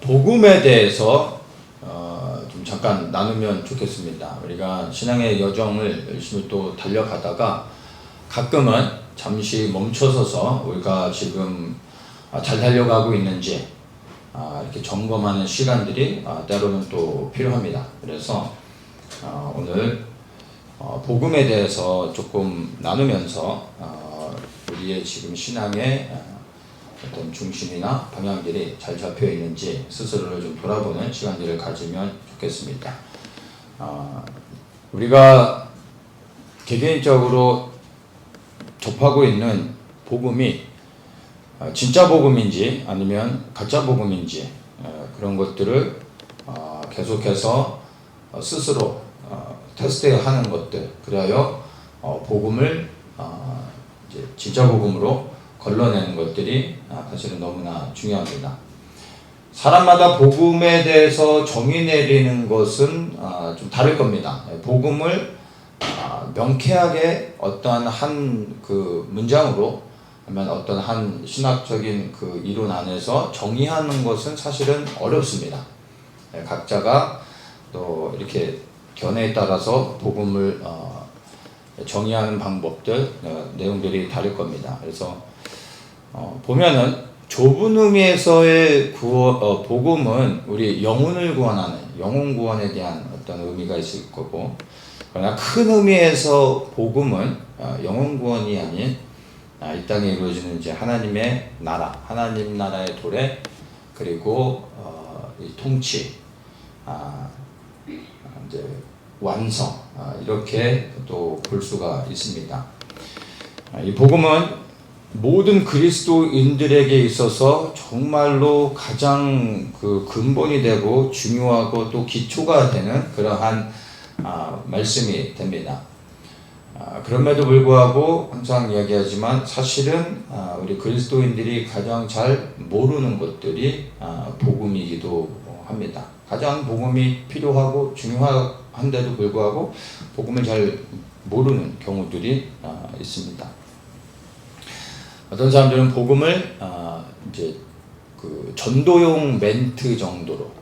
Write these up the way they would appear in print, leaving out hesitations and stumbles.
복음에 대해서 좀 잠깐 나누면 좋겠습니다. 우리가 신앙의 여정을 열심히 또 달려가다가 가끔은 잠시 멈춰서서 우리가 지금 잘 달려가고 있는지 이렇게 점검하는 시간들이 때로는 또 필요합니다. 그래서 오늘 복음에 대해서 조금 나누면서 우리의 지금 신앙의 어떤 중심이나 방향들이 잘 잡혀 있는지 스스로를 좀 돌아보는 시간들을 가지면 좋겠습니다. 우리가 개개인적으로 접하고 있는 복음이 진짜 복음인지 아니면 가짜 복음인지 그런 것들을 계속해서 스스로 테스트하는 것들, 그리하여 복음을 이제 진짜 복음으로 걸러내는 것들이 사실은 너무나 중요합니다. 사람마다 복음에 대해서 정의 내리는 것은 좀 다를 겁니다. 복음을 명쾌하게 어떠한 한 그 문장으로 아니면 어떤 한 신학적인 그 이론 안에서 정의하는 것은 사실은 어렵습니다. 각자가 또 이렇게 견해에 따라서 복음을 정의하는 방법들, 내용들이 다를 겁니다. 그래서 보면은 좁은 의미에서의 복음은 우리 영혼을 구원하는 영혼 구원에 대한 어떤 의미가 있을 거고, 그러나 큰 의미에서 복음은 영혼 구원이 아닌 이 땅에 이루어지는 이제 하나님의 나라, 하나님 나라의 도래, 그리고 이 통치, 이제 완성, 이렇게 또 볼 수가 있습니다. 이 복음은 모든 그리스도인들에게 있어서 정말로 가장 그 근본이 되고 중요하고 또 기초가 되는 그러한 말씀이 됩니다. 그럼에도 불구하고 항상 이야기하지만 사실은 우리 그리스도인들이 가장 잘 모르는 것들이 복음이기도 합니다. 가장 복음이 필요하고 중요한데도 불구하고 복음을 잘 모르는 경우들이 있습니다. 어떤 사람들은 복음을 이제 그 전도용 멘트 정도로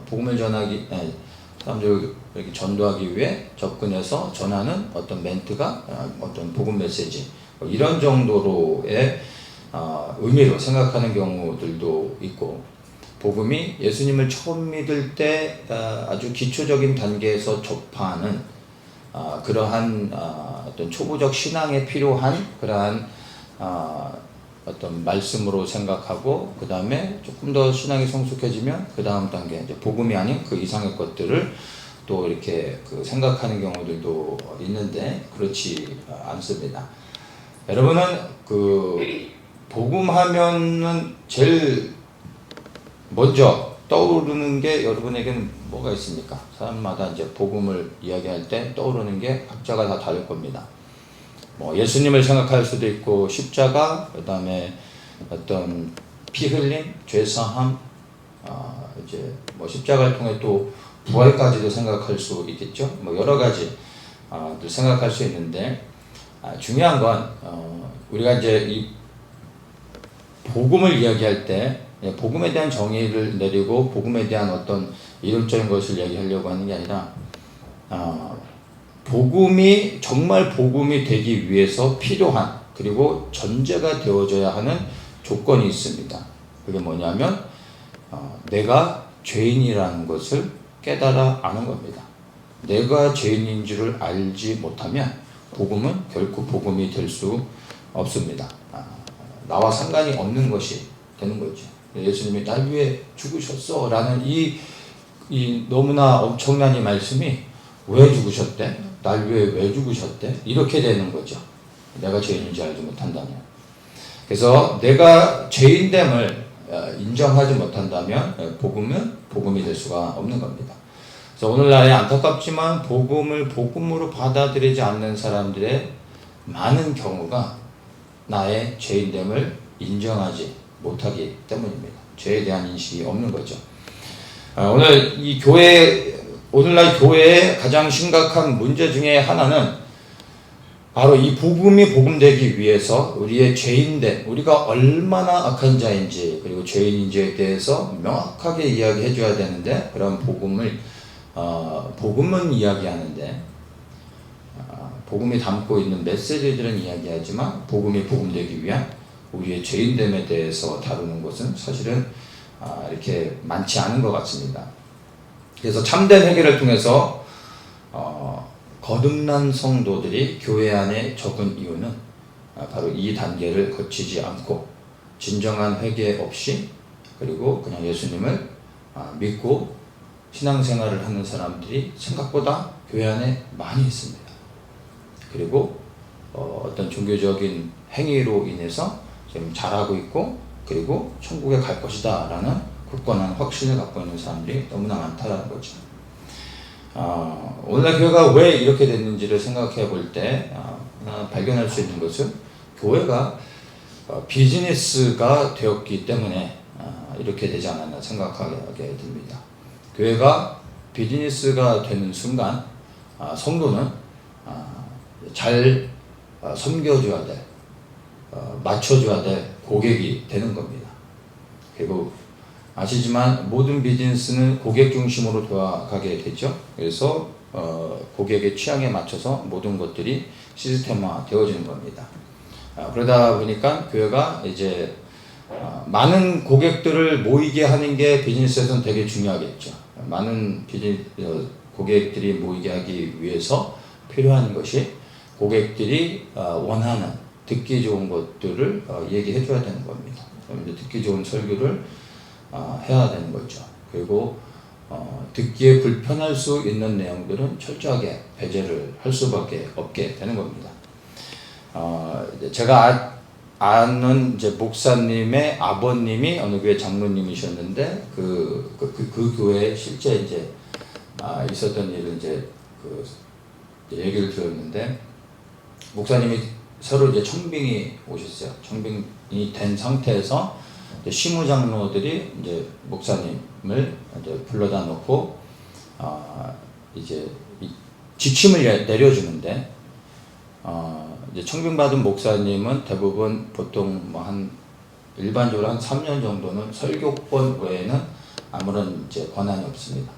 복음을 전하기 사람들 이렇게 전도하기 위해 접근해서 전하는 어떤 멘트가 어떤 복음 메시지 이런 정도로의 의미로 생각하는 경우들도 있고, 복음이 예수님을 처음 믿을 때 아주 기초적인 단계에서 접하는 그러한 어떤 초보적 신앙에 필요한 그러한 어떤 말씀으로 생각하고, 그 다음에 조금 더 신앙이 성숙해지면 그 다음 단계 이제 복음이 아닌 그 이상의 것들을 또 이렇게 그 생각하는 경우들도 있는데 그렇지 않습니다. 여러분은 그 복음 하면은 제일 먼저 떠오르는 게 여러분에게는 뭐가 있습니까? 사람마다 이제 복음을 이야기할 때 떠오르는 게 각자가 다 다를 겁니다. 뭐 예수님을 생각할 수도 있고, 십자가, 그 다음에 어떤 피 흘림, 죄 사함, 이제 뭐 십자가를 통해 또 부활까지도 생각할 수 있겠죠. 뭐 여러 가지 생각할 수 있는데, 중요한 건 우리가 이제 이 복음을 이야기할 때 복음에 대한 정의를 내리고 복음에 대한 어떤 이론적인 것을 이야기하려고 하는 게 아니라 복음이 정말 복음이 되기 위해서 필요한, 그리고 전제가 되어져야 하는 조건이 있습니다. 그게 뭐냐면 내가 죄인이라는 것을 깨달아 아는 겁니다. 내가 죄인인 줄을 알지 못하면 복음은 결코 복음이 될 수 없습니다. 나와 상관이 없는 것이 되는 거죠. 예수님이 날 위해 죽으셨어 라는 이 너무나 엄청난 이 말씀이 왜 죽으셨대? 날 위해 왜 죽으셨대? 이렇게 되는 거죠. 내가 죄인인지 알지 못한다면. 그래서 내가 죄인됨을 인정하지 못한다면 복음은 복음이 될 수가 없는 겁니다. 그래서 오늘날에 안타깝지만 복음을 복음으로 받아들이지 않는 사람들의 많은 경우가 나의 죄인됨을 인정하지 못하기 때문입니다. 죄에 대한 인식이 없는 거죠. 오늘 이 오늘날 교회의 가장 심각한 문제 중에 하나는 바로 이 복음이 복음되기 위해서 우리의 죄인된 우리가 얼마나 악한 자인지 그리고 죄인인지에 대해서 명확하게 이야기해 줘야 되는데 그런 복음은 이야기하는데 복음이 담고 있는 메시지들은 이야기하지만 복음이 복음되기 위한 우리의 죄인됨에 대해서 다루는 것은 사실은 이렇게 많지 않은 것 같습니다. 그래서 참된 회개를 통해서 거듭난 성도들이 교회 안에 적은 이유는 바로 이 단계를 거치지 않고 진정한 회개 없이 그리고 그냥 예수님을 믿고 신앙생활을 하는 사람들이 생각보다 교회 안에 많이 있습니다. 그리고 어떤 종교적인 행위로 인해서 지금 잘하고 있고 그리고 천국에 갈 것이다 라는 굳건한 확신을 갖고 있는 사람들이 너무나 많다는 거죠. 오늘날 교회가 왜 이렇게 됐는지를 생각해 볼 때 발견할 수 있는 것은 교회가 비즈니스가 되었기 때문에 이렇게 되지 않았나 생각하게 됩니다. 교회가 비즈니스가 되는 순간 성도는 잘 섬겨줘야 될, 맞춰줘야 될 고객이 되는 겁니다. 그리고 아시지만 모든 비즈니스는 고객 중심으로 돌아가게 되죠. 그래서 고객의 취향에 맞춰서 모든 것들이 시스템화 되어지는 겁니다. 그러다 보니까 교회가 이제 많은 고객들을 모이게 하는 게 비즈니스에서는 되게 중요하겠죠. 많은 고객들이 모이게 하기 위해서 필요한 것이 고객들이 원하는 듣기 좋은 것들을 얘기해 줘야 되는 겁니다. 듣기 좋은 설교를 해야 되는 거죠. 그리고 듣기에 불편할 수 있는 내용들은 철저하게 배제를 할 수밖에 없게 되는 겁니다. 제가 아는 이제 목사님의 아버님이 어느 교회 장로님이셨는데 그 교회에 실제 이제 있었던 일을 이제 얘기를 들었는데 목사님이 서로 이제 청빙이 오셨어요. 청빙이 된 상태에서 시무장로들이 이제 목사님을 이제 불러다 놓고 이제 지침을 내려주는데 이제 청빙받은 목사님은 대부분 보통 일반적으로 한 3년 정도는 설교권 외에는 아무런 이제 권한이 없습니다.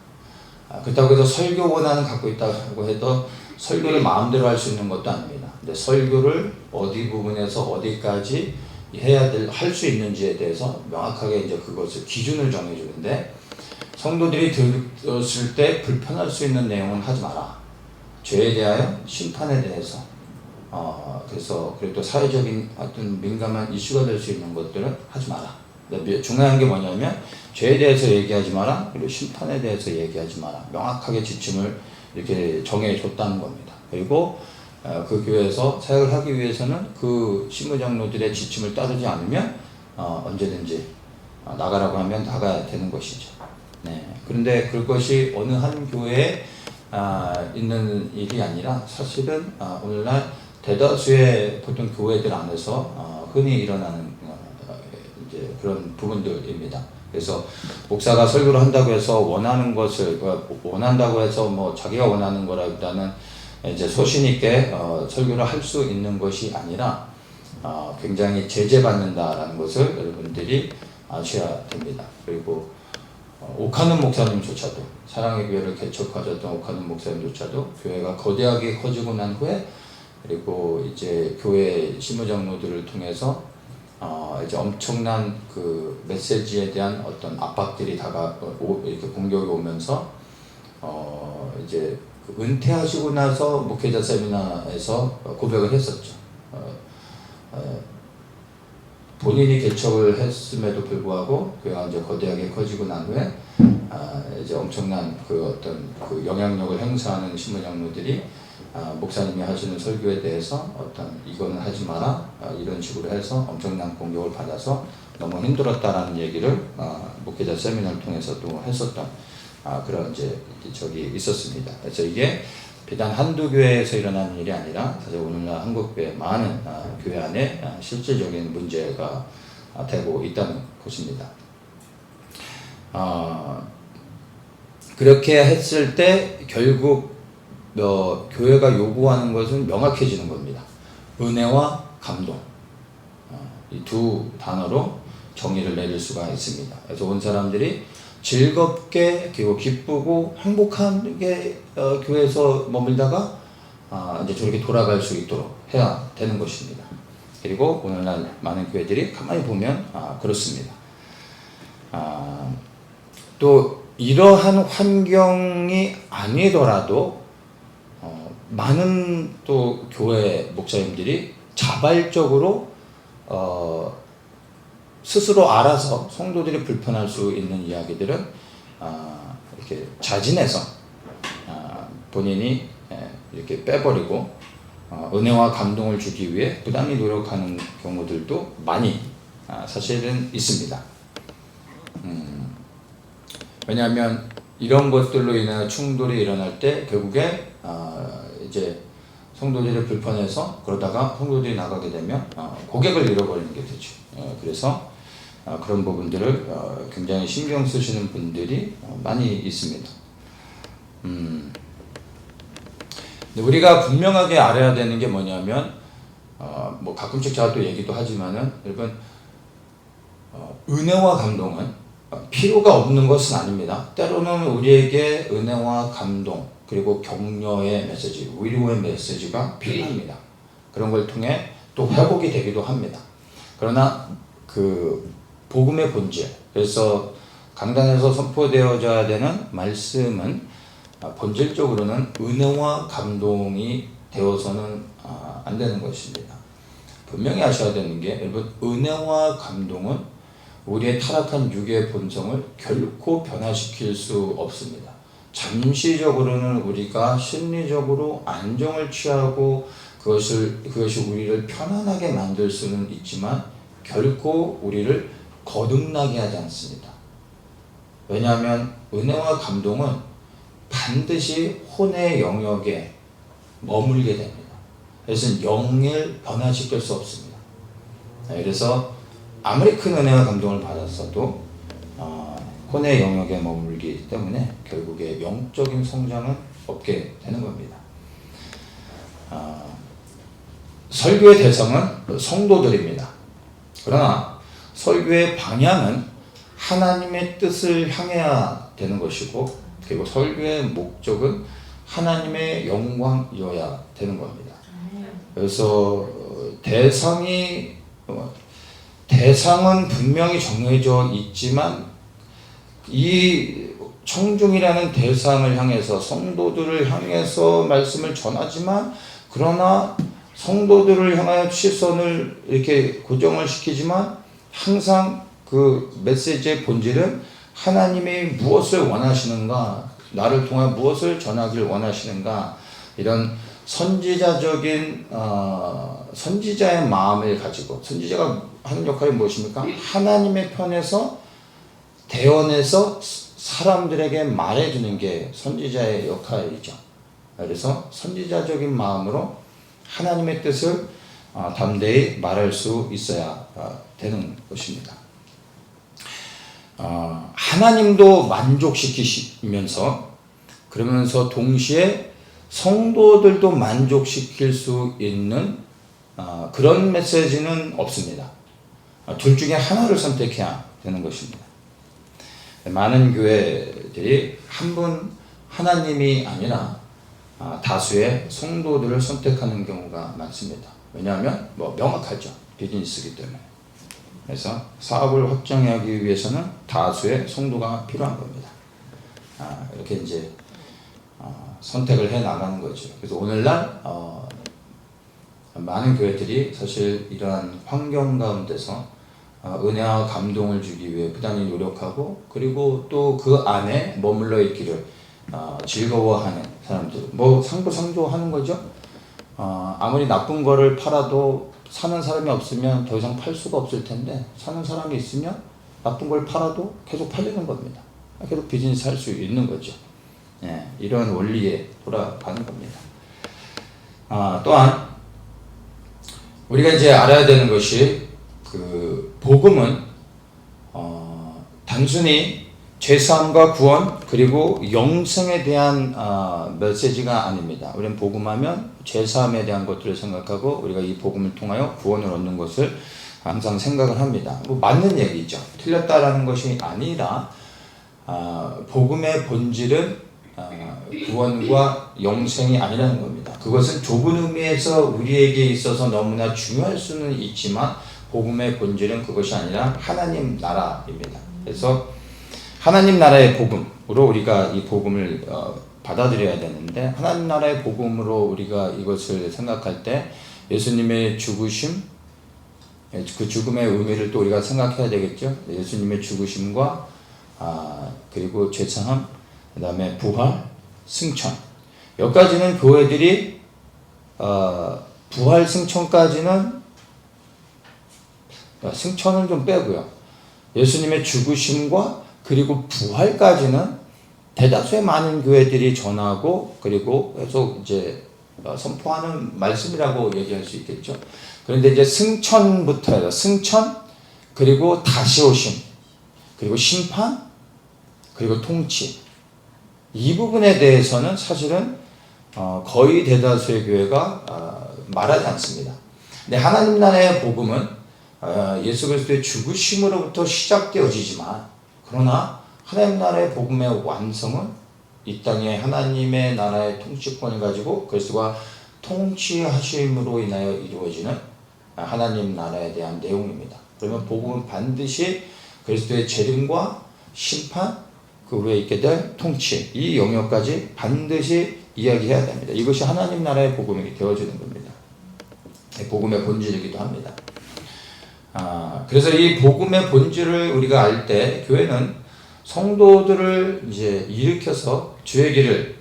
그렇다고 해서 설교 권한을 갖고 있다고 해도 설교를 마음대로 할 수 있는 것도 아닙니다. 근데 설교를 어디 부분에서 어디까지 할 수 있는지에 대해서 명확하게 이제 그것을 기준을 정해주는데 성도들이 들었을 때 불편할 수 있는 내용은 하지 마라. 죄에 대하여 심판에 대해서 그래서 그리고 사회적인 어떤 민감한 이슈가 될 수 있는 것들은 하지 마라. 중요한 게 뭐냐면 죄에 대해서 얘기하지 마라. 그리고 심판에 대해서 얘기하지 마라. 명확하게 지침을 이렇게 정해줬다는 겁니다. 그리고 그 교회에서 사역을 하기 위해서는 그 시무장로들의 지침을 따르지 않으면 언제든지 나가라고 하면 나가야 되는 것이죠. 네. 그런데 그것이 어느 한 교회에 있는 일이 아니라 사실은 오늘날 대다수의 보통 교회들 안에서 흔히 일어나는 이제 그런 부분들입니다. 그래서 목사가 설교를 한다고 해서 원한다고 해서 뭐 자기가 원하는 거라기보다는 이제 소신 있게 설교를 할 수 있는 것이 아니라 굉장히 제재받는다라는 것을 여러분들이 아셔야 됩니다. 그리고 옥하는 목사님조차도 사랑의 교회를 개척하셨던 옥하는 목사님조차도 교회가 거대하게 커지고 난 후에 그리고 이제 교회 시무장로들을 통해서 이제 엄청난 그 메시지에 대한 어떤 압박들이 이렇게 공격이 오면서 이제 은퇴하시고 나서 목회자 세미나에서 고백을 했었죠. 본인이 개척을 했음에도 불구하고 교회가 이제 거대하게 커지고 난 후에 이제 엄청난 그 어떤 그 영향력을 행사하는 신부장로들이 목사님이 하시는 설교에 대해서 이거는 하지 마라 이런 식으로 해서 엄청난 공격을 받아서 너무 힘들었다라는 얘기를 목회자 세미나를 통해서도 했었던 그런 적이 있었습니다. 그래서 이게 비단 한두 교회에서 일어나는 일이 아니라 사실 오늘날 한국교회 많은 교회 안에 실질적인 문제가 되고 있다는 것입니다. 그렇게 했을 때 결국 교회가 요구하는 것은 명확해지는 겁니다. 은혜와 감동, 이 두 단어로 정의를 내릴 수가 있습니다. 그래서 온 사람들이 즐겁게 그리고 기쁘고 행복하게 교회에서 머물다가 이제 저렇게 돌아갈 수 있도록 해야 되는 것입니다. 그리고 오늘날 많은 교회들이 가만히 보면 그렇습니다. 또 이러한 환경이 아니더라도 많은 또 교회 목사님들이 자발적으로 스스로 알아서 성도들이 불편할 수 있는 이야기들은 이렇게 자진해서 본인이 이렇게 빼버리고 은혜와 감동을 주기 위해 부단히 노력하는 경우들도 많이 사실은 있습니다. 왜냐하면 이런 것들로 인해 충돌이 일어날 때 결국에 이제 성도들이 불편해서 그러다가 성도들이 나가게 되면 고객을 잃어버리는 게 되죠. 그래서 그런 부분들을 굉장히 신경 쓰시는 분들이 많이 있습니다. 근데 우리가 분명하게 알아야 되는 게 뭐냐면 뭐 가끔씩 제가 또 얘기도 하지만은 여러분 은혜와 감동은 필요가 없는 것은 아닙니다. 때로는 우리에게 은혜와 감동 그리고 격려의 메시지, 위로의 메시지가 필요합니다. 그런 걸 통해 또 회복이 되기도 합니다. 그러나 그 복음의 본질, 그래서 강단에서 선포되어져야 되는 말씀은 본질적으로는 은혜와 감동이 되어서는 안 되는 것입니다. 분명히 아셔야 되는 게 여러분 은혜와 감동은 우리의 타락한 육의 본성을 결코 변화시킬 수 없습니다. 잠시적으로는 우리가 심리적으로 안정을 취하고 그것이 우리를 편안하게 만들 수는 있지만 결코 우리를 거듭나게 하지 않습니다. 왜냐하면 은혜와 감동은 반드시 혼의 영역에 머물게 됩니다. 그래서 영을 변화시킬 수 없습니다. 그래서 아무리 큰 은혜와 감동을 받았어도 혼의 영역에 머물기 때문에 결국에 영적인 성장은 없게 되는 겁니다. 설교의 대상은 성도들입니다. 그러나 설교의 방향은 하나님의 뜻을 향해야 되는 것이고 그리고 설교의 목적은 하나님의 영광이어야 되는 겁니다. 그래서 대상은 분명히 정해져 있지만 이 청중이라는 대상을 향해서 성도들을 향해서 말씀을 전하지만 그러나 성도들을 향하여 시선을 이렇게 고정을 시키지만 항상 그 메시지의 본질은 하나님이 무엇을 원하시는가, 나를 통해 무엇을 전하길 원하시는가, 이런 선지자적인 선지자의 마음을 가지고, 선지자가 하는 역할이 무엇입니까? 하나님의 편에서 대언해서 사람들에게 말해주는 게 선지자의 역할이죠. 그래서 선지자적인 마음으로 하나님의 뜻을 담대히 말할 수 있어야 되는 것입니다. 하나님도 만족시키시면서 그러면서 동시에 성도들도 만족시킬 수 있는 그런 메시지는 없습니다. 둘 중에 하나를 선택해야 되는 것입니다. 많은 교회들이 한 분 하나님이 아니라 다수의 성도들을 선택하는 경우가 많습니다. 왜냐하면 명확하죠. 비즈니스이기 때문에. 그래서 사업을 확장하기 위해서는 다수의 성도가 필요한 겁니다. 이렇게 이제 선택을 해 나가는 거죠. 그래서 오늘날 많은 교회들이 사실 이러한 환경 가운데서 은혜와 감동을 주기 위해 부단히 노력하고 그리고 또 그 안에 머물러 있기를 즐거워하는 사람들, 상부상조하는 거죠. 아무리 나쁜 거를 팔아도 사는 사람이 없으면 더 이상 팔 수가 없을 텐데 사는 사람이 있으면 나쁜 걸 팔아도 계속 팔리는 겁니다. 계속 비즈니스 할 수 있는 거죠. 이런 원리에 돌아가는 겁니다. 또한 우리가 이제 알아야 되는 것이 그 복음은 단순히 죄사함과 구원 그리고 영생에 대한 메시지가 아닙니다. 우리는 복음하면 죄사함에 대한 것들을 생각하고 우리가 이 복음을 통하여 구원을 얻는 것을 항상 생각을 합니다. 뭐 맞는 얘기죠. 틀렸다라는 것이 아니라 복음의 본질은 구원과 영생이 아니라는 겁니다. 그것은 좁은 의미에서 우리에게 있어서 너무나 중요할 수는 있지만 복음의 본질은 그것이 아니라 하나님 나라입니다. 그래서 하나님 나라의 복음으로 우리가 이 복음을 받아들여야 되는데, 하나님 나라의 복음으로 우리가 이것을 생각할 때 예수님의 죽으심, 그 죽음의 의미를 또 우리가 생각해야 되겠죠. 예수님의 죽으심과 그리고 죄사함, 그 다음에 부활, 승천. 여기까지는 교회들이 부활, 승천까지는, 승천은 좀 빼고요. 예수님의 죽으심과 그리고 부활까지는 대다수의 많은 교회들이 전하고 그리고 계속 이제 선포하는 말씀이라고 얘기할 수 있겠죠. 그런데 이제 승천부터요. 승천, 그리고 다시 오심, 그리고 심판, 그리고 통치. 이 부분에 대해서는 사실은 거의 대다수의 교회가 말하지 않습니다. 근데 하나님 나라의 복음은 예수 그리스도의 죽으심으로부터 시작되어지지만, 그러나 하나님 나라의 복음의 완성은 이 땅에 하나님의 나라의 통치권을 가지고 그리스도가 통치하심으로 인하여 이루어지는 하나님 나라에 대한 내용입니다. 그러면 복음은 반드시 그리스도의 재림과 심판, 그 후에 있게 될 통치, 이 영역까지 반드시 이야기해야 됩니다. 이것이 하나님 나라의 복음이 되어지는 겁니다. 복음의 본질이기도 합니다. 그래서 이 복음의 본질을 우리가 알 때 교회는 성도들을 이제 일으켜서 주의 길을,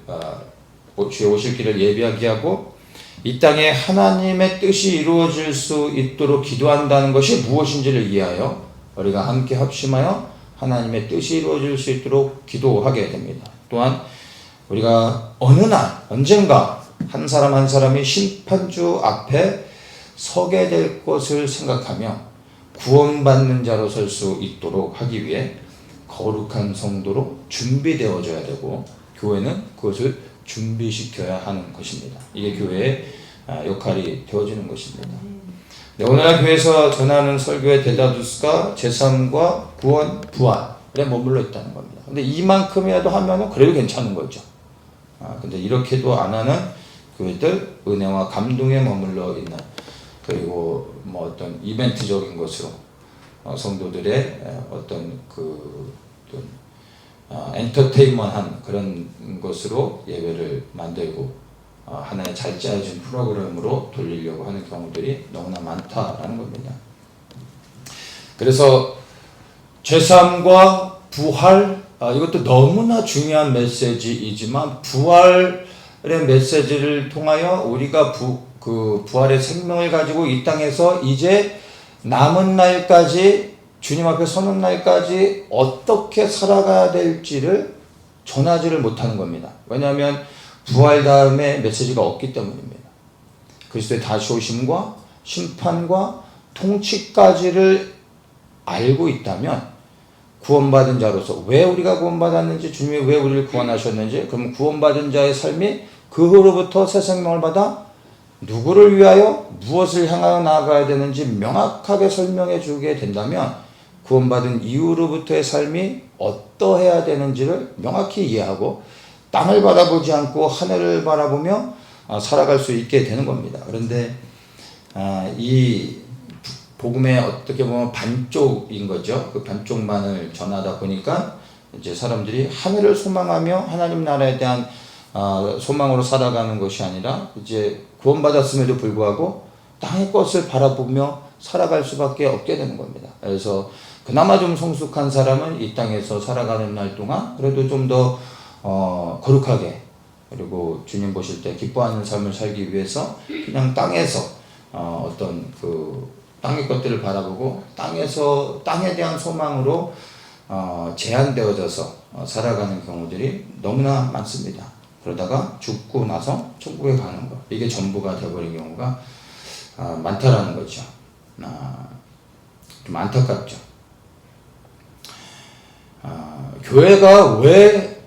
주의 오실 길을 예비하게 하고 이 땅에 하나님의 뜻이 이루어질 수 있도록 기도한다는 것이 무엇인지를 이해하여 우리가 함께 합심하여 하나님의 뜻이 이루어질 수 있도록 기도하게 됩니다. 또한 우리가 어느 날 언젠가 한 사람 한 사람이 심판주 앞에 서게 될 것을 생각하며 구원받는 자로 설 수 있도록 하기 위해 거룩한 성도로 준비되어져야 되고, 교회는 그것을 준비시켜야 하는 것입니다. 이게 교회의 역할이 되어지는 것입니다. 네, 오늘날 교회에서 전하는 설교의 대다수가 제사함과 구원, 부활에 머물러 있다는 겁니다. 근데 이만큼이라도 하면은 그래도 괜찮은 거죠. 근데 이렇게도 안 하는 교회들, 은혜와 감동에 머물러 있는, 그리고 뭐 어떤 이벤트적인 것으로 성도들의 어떤 엔터테인먼트한 그런 것으로 예배를 만들고 하나의 잘 짜여진 프로그램으로 돌리려고 하는 경우들이 너무나 많다라는 겁니다. 그래서 죄사함과 부활, 이것도 너무나 중요한 메시지이지만 부활의 메시지를 통하여 우리가 부활의 생명을 가지고 이 땅에서 이제 남은 날까지, 주님 앞에 서는 날까지 어떻게 살아가야 될지를 전하지를 못하는 겁니다. 왜냐하면 부활 다음에 메시지가 없기 때문입니다. 그리스도의 다시 오심과 심판과 통치까지를 알고 있다면 구원받은 자로서, 왜 우리가 구원받았는지, 주님이 왜 우리를 구원하셨는지, 그럼 구원받은 자의 삶이 그 후로부터 새 생명을 받아 누구를 위하여 무엇을 향하여 나아가야 되는지 명확하게 설명해 주게 된다면 구원받은 이후로부터의 삶이 어떠해야 되는지를 명확히 이해하고 땅을 바라보지 않고 하늘을 바라보며 살아갈 수 있게 되는 겁니다. 그런데 이 복음의 어떻게 보면 반쪽인 거죠. 그 반쪽만을 전하다 보니까 이제 사람들이 하늘을 소망하며 하나님 나라에 대한 소망으로 살아가는 것이 아니라 이제 구원받았음에도 불구하고 땅의 것을 바라보며 살아갈 수밖에 없게 되는 겁니다. 그래서 그나마 좀 성숙한 사람은 이 땅에서 살아가는 날 동안 그래도 좀 더 거룩하게, 그리고 주님 보실 때 기뻐하는 삶을 살기 위해서 그냥 땅에서 어떤 땅의 것들을 바라보고 땅에 대한 소망으로 제한되어져서 살아가는 경우들이 너무나 많습니다. 그러다가 죽고 나서 천국에 가는 것, 이게 전부가 되어버린 경우가 많다라는 거죠. 좀 안타깝죠. 교회가 왜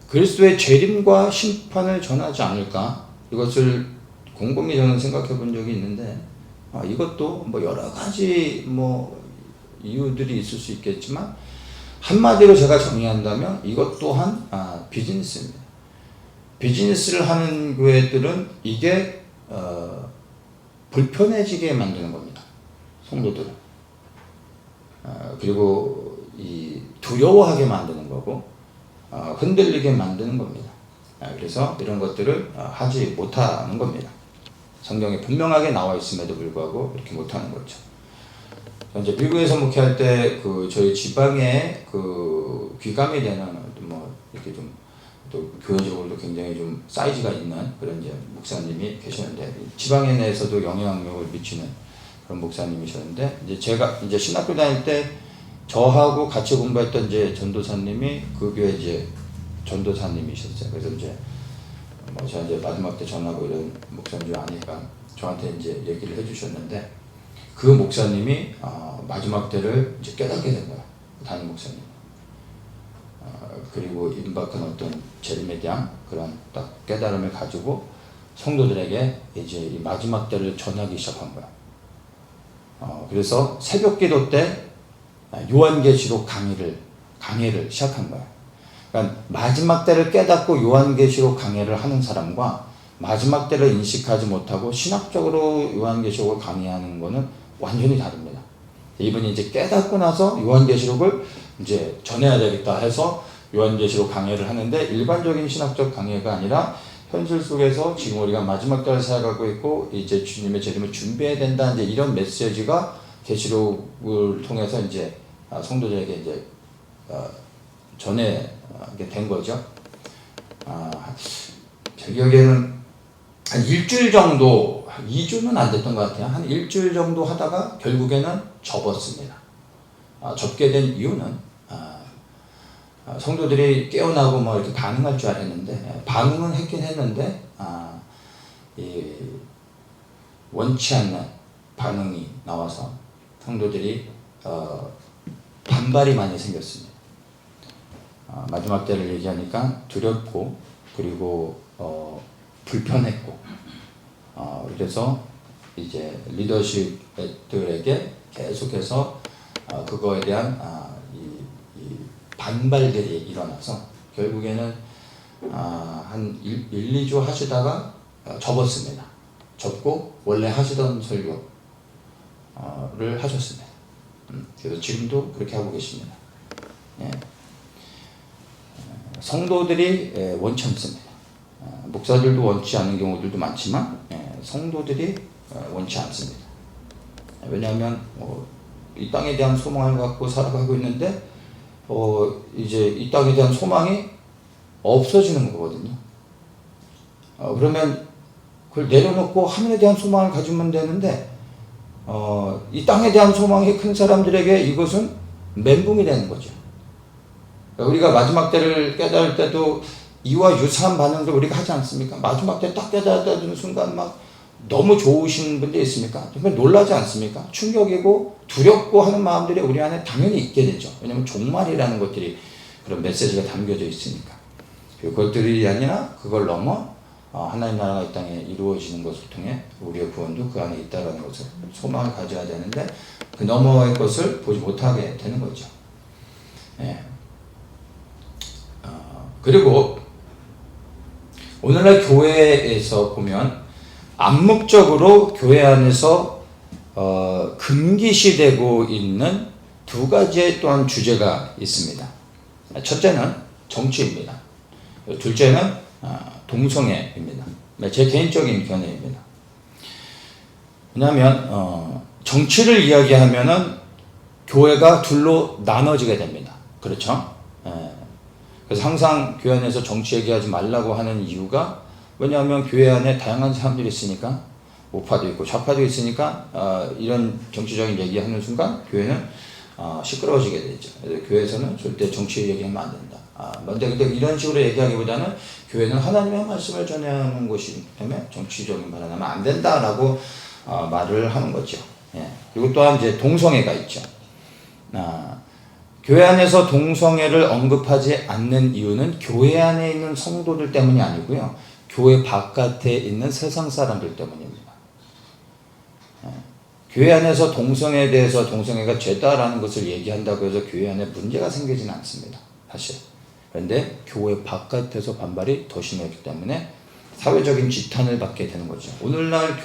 그리스도의 재림과 심판을 전하지 않을까? 이것을 곰곰이 저는 생각해 본 적이 있는데, 이것도 뭐 여러 가지 뭐 이유들이 있을 수 있겠지만, 한마디로 제가 정의한다면 이것 또한 비즈니스입니다. 비즈니스를 하는 교회들은 이게 불편해지게 만드는 겁니다. 성도들은. 그리고 이 두려워하게 만드는 거고, 흔들리게 만드는 겁니다. 그래서 이런 것들을 하지 못하는 겁니다. 성경에 분명하게 나와 있음에도 불구하고 이렇게 못하는 거죠. 이제 미국에서 목회할 때 저희 지방에 귀감이 되는 뭐 이렇게 좀 또 교회적으로도 굉장히 좀 사이즈가 있는 그런 이제 목사님이 계셨는데, 지방에 내에서도 영향력을 미치는 그런 목사님이셨는데, 이제 제가 이제 신학교 다닐 때 저하고 같이 공부했던 이제 전도사님이 그 교회 이제 전도사님이셨어요. 그래서 이제 뭐 제가 이제 마지막 때 전하고 이런 목사님 줄 아니까 저한테 이제 얘기를 해주셨는데, 그 목사님이 마지막 때를 이제 깨닫게 된 거야. 담임 목사님. 그리고 임박한 어떤 재림에 대한 그런 딱 깨달음을 가지고 성도들에게 이제 이 마지막 때를 전하기 시작한 거야. 그래서 새벽 기도 때 요한계시록 강해를 시작한 거야. 그러니까 마지막 때를 깨닫고 요한계시록 강해를 하는 사람과 마지막 때를 인식하지 못하고 신학적으로 요한계시록을 강의하는 거는 완전히 다릅니다. 이분이 이제 깨닫고 나서 요한계시록을 이제 전해야 되겠다 해서 요한계시록 강해를 하는데, 일반적인 신학적 강해가 아니라 현실 속에서 지금 우리가 마지막 때를 살아가고 있고 이제 주님의 재림을 준비해야 된다, 이제 이런 메시지가 계시록을 통해서 이제 성도들에게 이제 전해게 된 거죠. 제 기억에는 한 일주일 정도, 2주는 안 됐던 것 같아요. 한 일주일 정도 하다가 결국에는 접었습니다. 접게 된 이유는 성도들이 깨어나고 뭐 이렇게 반응할 줄 알았는데, 반응은 했긴 했는데 원치 않는 반응이 나와서 성도들이 반발이 많이 생겼습니다. 마지막 때를 얘기하니까 두렵고, 그리고 불편했고, 그래서 이제 리더십들에게 계속해서 그거에 대한 이 반발들이 일어나서 결국에는 한 1-2주 하시다가 접었습니다. 접고 원래 하시던 설교를 하셨습니다. 그래서 지금도 그렇게 하고 계십니다. 예. 성도들이 원치 않습니다. 목사들도 원치 않는 경우들도 많지만 성도들이 원치 않습니다. 왜냐하면 이 땅에 대한 소망을 갖고 살아가고 있는데 이제 이 땅에 대한 소망이 없어지는 거거든요. 그러면 그걸 내려놓고 하늘에 대한 소망을 가지면 되는데, 이 땅에 대한 소망이 큰 사람들에게 이것은 멘붕이 되는 거죠. 우리가 마지막 때를 깨달을 때도 이와 유사한 반응들 우리가 하지 않습니까? 마지막 때 딱 깨달았다는 순간 막 너무 좋으신 분들 있습니까? 정말 놀라지 않습니까? 충격이고 두렵고 하는 마음들이 우리 안에 당연히 있게 되죠. 왜냐하면 종말이라는 것들이 그런 메시지가 담겨져 있으니까. 그것들이 아니라 그걸 넘어 하나님 나라가 이 땅에 이루어지는 것을 통해 우리의 구원도 그 안에 있다는 것을 소망을 가져야 되는데, 그 너머의 것을 보지 못하게 되는 거죠. 예. 그리고 오늘날 교회에서 보면 암묵적으로 교회 안에서 금기시되고 있는 두 가지의 또한 주제가 있습니다. 첫째는 정치입니다. 둘째는 동성애입니다. 제 개인적인 견해입니다. 왜냐하면 정치를 이야기하면은 교회가 둘로 나눠지게 됩니다. 그렇죠? 그래서 항상 교회 안에서 정치 얘기하지 말라고 하는 이유가, 왜냐하면 교회 안에 다양한 사람들이 있으니까, 우파도 있고 좌파도 있으니까 이런 정치적인 얘기하는 순간 교회는 시끄러워지게 되죠. 그래서 교회에서는 절대 정치 얘기하면 안 된다. 근데 이런 식으로 얘기하기보다는 교회는 하나님의 말씀을 전하는 곳이기 때문에 정치적인 발언하면 안 된다라고 말을 하는 거죠. 예. 그리고 또한 이제 동성애가 있죠. 교회 안에서 동성애를 언급하지 않는 이유는 교회 안에 있는 성도들 때문이 아니고요. 교회 바깥에 있는 세상 사람들 때문입니다. 교회 안에서 동성애에 대해서 동성애가 죄다라는 것을 얘기한다고 해서 교회 안에 문제가 생기지는 않습니다. 사실. 그런데 교회 바깥에서 반발이 더 심하기 때문에 사회적인 지탄을 받게 되는 거죠. 오늘날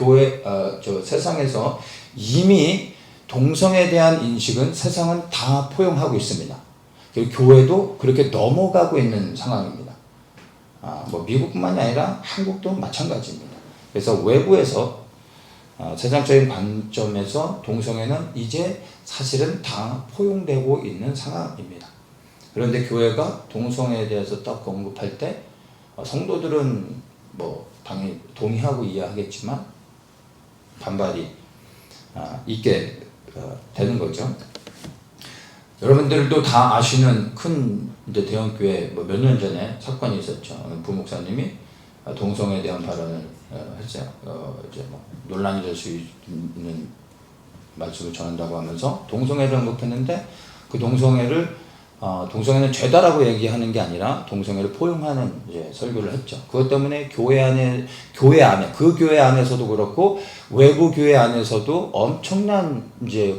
세상에서 이미 동성애에 대한 인식은 세상은 다 포용하고 있습니다. 그리고 교회도 그렇게 넘어가고 있는 상황입니다. 미국뿐만이 아니라 한국도 마찬가지입니다. 그래서 외부에서 세상적인 관점에서 동성애는 이제 사실은 다 포용되고 있는 상황입니다. 그런데 교회가 동성애에 대해서 딱 언급할 때 성도들은 당연히 동의하고 이해하겠지만 반발이 있게 되는 거죠. 여러분들도 다 아시는 큰 대형 교회 몇 년 전에 사건이 있었죠. 부목사님이 동성애에 대한 발언을 했어요. 논란이 될 수 있는 말씀을 전한다고 하면서 동성애를 언급했는데 그 동성애는 죄다라고 얘기하는 게 아니라 동성애를 포용하는 설교를 했죠. 그것 때문에 교회 안에서도 그렇고 외부 교회 안에서도 엄청난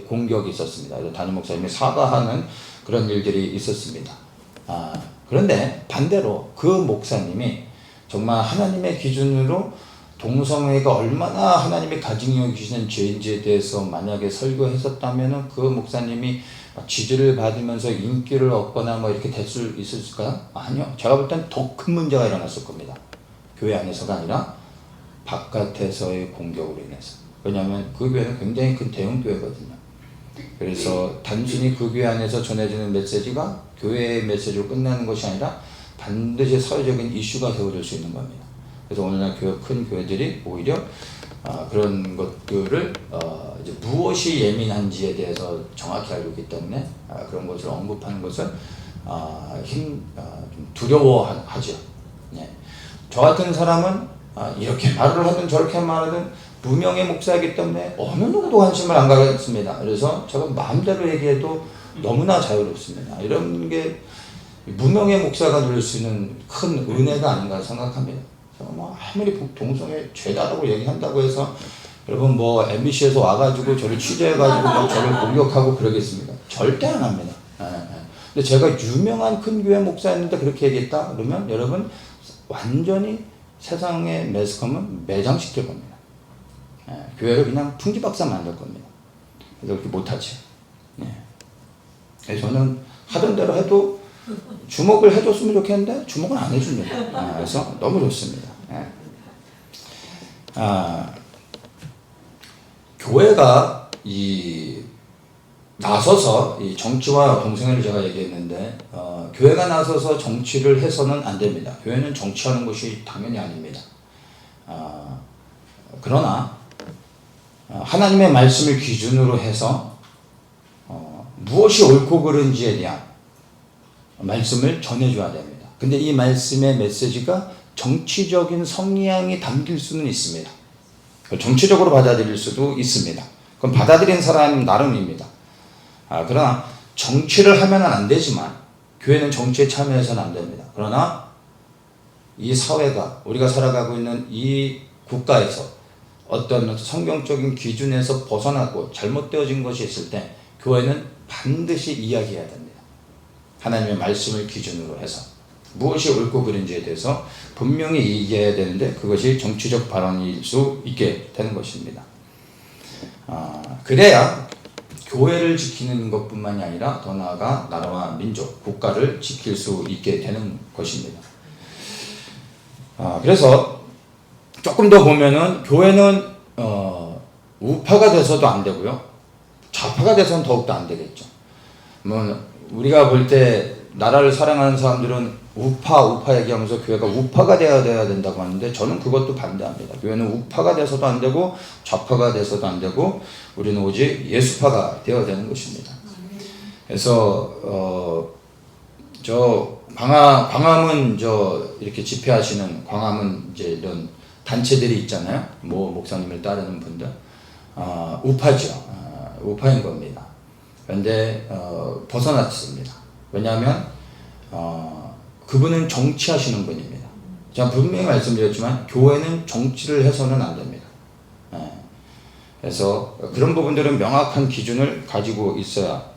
공격이 있었습니다. 담임 목사님이 사과하는 그런 일들이 있었습니다. 그런데 반대로 그 목사님이 정말 하나님의 기준으로 동성애가 얼마나 하나님이 가증히 여기시는 죄인지에 대해서 만약에 설교했었다면 그 목사님이 지지를 받으면서 인기를 얻거나 이렇게 될 수 있을까요? 아니요. 제가 볼 땐 더 큰 문제가 일어났을 겁니다. 교회 안에서가 아니라 바깥에서의 공격으로 인해서. 왜냐하면 그 교회는 굉장히 큰 대형 교회거든요. 그래서 단순히 그 교회 안에서 전해지는 메시지가 교회의 메시지로 끝나는 것이 아니라 반드시 사회적인 이슈가 되어줄 수 있는 겁니다. 그래서 오늘날 큰 교회들이 오히려 그런 것들을 이제 무엇이 예민한지에 대해서 정확히 알고 있기 때문에 그런 것을 언급하는 것을 좀 두려워하죠. 네. 저 같은 사람은 이렇게 말을 하든 저렇게 말하든 무명의 목사이기 때문에 어느 누구도 관심을 안 가겠습니다. 그래서 제가 마음대로 얘기해도 너무나 자유롭습니다. 이런 게 무명의 목사가 누릴 수 있는 큰 은혜가 아닌가 생각합니다. 아무리 동성애 죄다라고 얘기한다고 해서 여러분 MBC에서 와가지고 저를 취재해가지고 저를 공격하고 그러겠습니까? 절대 안 합니다. 근데 제가 유명한 큰 교회 목사였는데 그렇게 얘기했다 그러면 여러분 완전히 세상의 매스컴은 매장시킬 겁니다. 교회를 그냥 풍지박산 만들 겁니다. 그래서 그렇게 못하죠. 그래서 저는 하던 대로 해도 주목을 해줬으면 좋겠는데 주목은 안 해줍니다. 그래서 너무 좋습니다. 교회가 나서서 이 정치와 동성애를 제가 얘기했는데 교회가 나서서 정치를 해서는 안 됩니다. 교회는 정치하는 것이 당연히 아닙니다. 그러나 하나님의 말씀을 기준으로 해서 무엇이 옳고 그른지에 대한 말씀을 전해줘야 됩니다. 근데 이 말씀의 메시지가 정치적인 성향이 담길 수는 있습니다. 정치적으로 받아들일 수도 있습니다. 그건 받아들인 사람 나름입니다. 그러나 정치를 하면 안 되지만 교회는 정치에 참여해서는 안 됩니다. 그러나 이 사회가 우리가 살아가고 있는 이 국가에서 어떤 성경적인 기준에서 벗어나고 잘못되어진 것이 있을 때 교회는 반드시 이야기해야 됩니다. 하나님의 말씀을 기준으로 해서 무엇이 옳고 그른지에 대해서 분명히 얘기해야 되는데 그것이 정치적 발언일 수 있게 되는 것입니다. 그래야 교회를 지키는 것뿐만이 아니라 더 나아가 나라와 민족, 국가를 지킬 수 있게 되는 것입니다. 그래서 조금 더 보면은 교회는 우파가 돼서도 안 되고요. 좌파가 돼서는 더욱더 안 되겠죠. 우리가 볼 때 나라를 사랑하는 사람들은 우파 얘기하면서 교회가 우파가 되어야 된다고 하는데 저는 그것도 반대합니다. 교회는 우파가 돼서도 안 되고 좌파가 돼서도 안 되고 우리는 오직 예수파가 되어야 되는 것입니다. 그래서 광화문 이렇게 집회하시는 광화문 이제 이런 단체들이 있잖아요. 목사님을 따르는 분들 우파죠. 우파인 겁니다. 그런데 벗어났습니다. 왜냐하면 그분은 정치하시는 분입니다. 제가 분명히 말씀드렸지만 교회는 정치를 해서는 안 됩니다. 그래서 그런 부분들은 명확한 기준을 가지고 있어야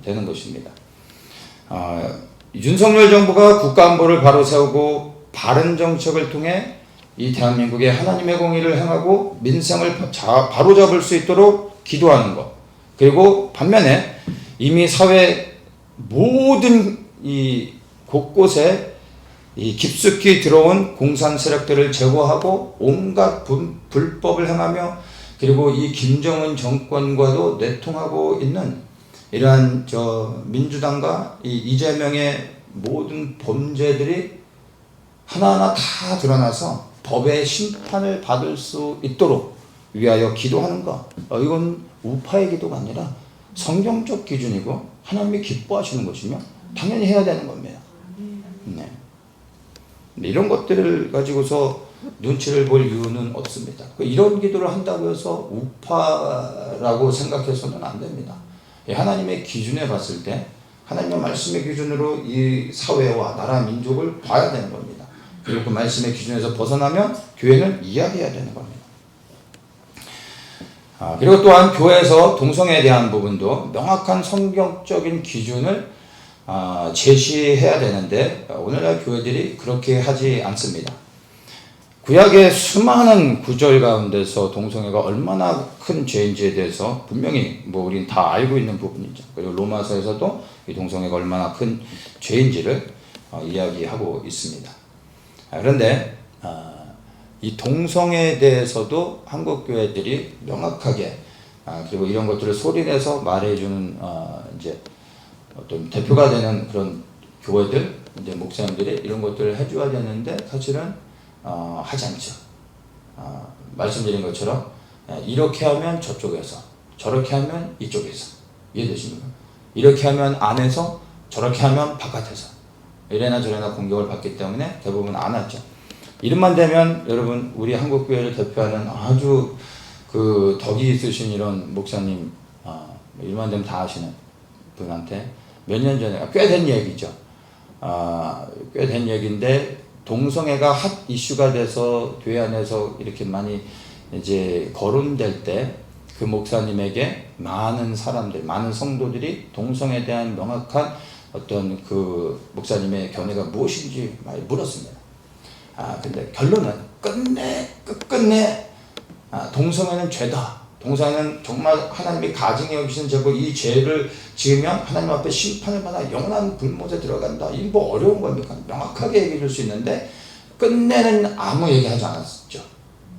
되는 것입니다. 윤석열 정부가 국가안보를 바로 세우고 바른 정책을 통해 이 대한민국의 하나님의 공의를 행하고 민생을 바로잡을 수 있도록 기도하는 것. 그리고 반면에 이미 사회 모든 이 곳곳에 이 깊숙이 들어온 공산 세력들을 제거하고 온갖 불법을 행하며 그리고 이 김정은 정권과도 내통하고 있는 이러한 민주당과 이 이재명의 모든 범죄들이 하나하나 다 드러나서 법의 심판을 받을 수 있도록 위하여 기도하는 것. 이건 우파의 기도가 아니라 성경적 기준이고 하나님이 기뻐하시는 것이며 당연히 해야 되는 겁니다. 네. 이런 것들을 가지고서 눈치를 볼 이유는 없습니다. 이런 기도를 한다고 해서 우파라고 생각해서는 안 됩니다. 하나님의 기준에 봤을 때 하나님의 말씀의 기준으로 이 사회와 나라 민족을 봐야 되는 겁니다. 그리고 그 말씀의 기준에서 벗어나면 교회는 이야기해야 되는 겁니다. 그리고 또한 교회에서 동성애에 대한 부분도 명확한 성경적인 기준을 제시해야 되는데 오늘날 교회들이 그렇게 하지 않습니다. 구약의 수많은 구절 가운데서 동성애가 얼마나 큰 죄인지에 대해서 분명히 우린 다 알고 있는 부분이죠. 그리고 로마서에서도 이 동성애가 얼마나 큰 죄인지를 이야기하고 있습니다. 그런데 이 동성애에 대해서도 한국 교회들이 명확하게 그리고 이런 것들을 소리내서 말해주는 이제 어떤 대표가 되는 그런 교회들, 이제 목사님들이 이런 것들을 해줘야 되는데 사실은 하지 않죠. 말씀드린 것처럼 이렇게 하면 저쪽에서, 저렇게 하면 이쪽에서. 이해되십니까? 이렇게 하면 안에서, 저렇게 하면 바깥에서. 이래나 저래나 공격을 받기 때문에 대부분 안 하죠. 이름만 되면 여러분 우리 한국교회를 대표하는 아주 그 덕이 있으신 이런 목사님 이름만 되면 다 아시는 분한테 몇 년 전에 꽤 된 얘기죠. 꽤 된 얘기인데 동성애가 핫 이슈가 돼서 교회 안에서 이렇게 많이 이제 거론될 때 그 목사님에게 많은 사람들, 많은 성도들이 동성애에 대한 명확한 어떤 그 목사님의 견해가 무엇인지 많이 물었습니다. 근데 결론은 끝끝내 동성애는 죄다. 동성애는 정말 하나님이 가증히 여기시는 죄고 이 죄를 지으면 하나님 앞에 심판을 받아 영원한 불못에 들어간다. 이게 뭐 어려운 겁니까? 명확하게 얘기해 줄 수 있는데 끝내는 아무 얘기하지 않았죠.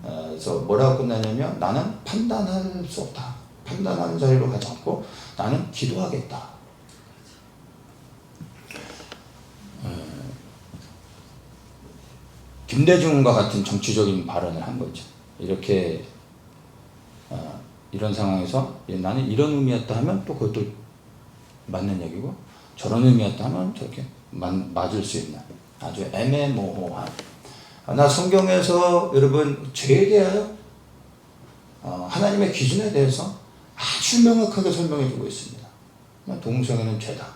그래서 뭐라고 끝나냐면 나는 판단할 수 없다. 판단하는 자리로 가지 않고 나는 기도하겠다. 김대중과 같은 정치적인 발언을 한 거죠. 이렇게 이런 상황에서 나는 이런 의미였다 하면 또 그것도 맞는 얘기고 저런 의미였다 하면 저렇게 맞을 수 있는 아주 애매모호한 나 성경에서 여러분 죄에 대하여 하나님의 기준에 대해서 아주 명확하게 설명해 주고 있습니다. 동성애는 죄다.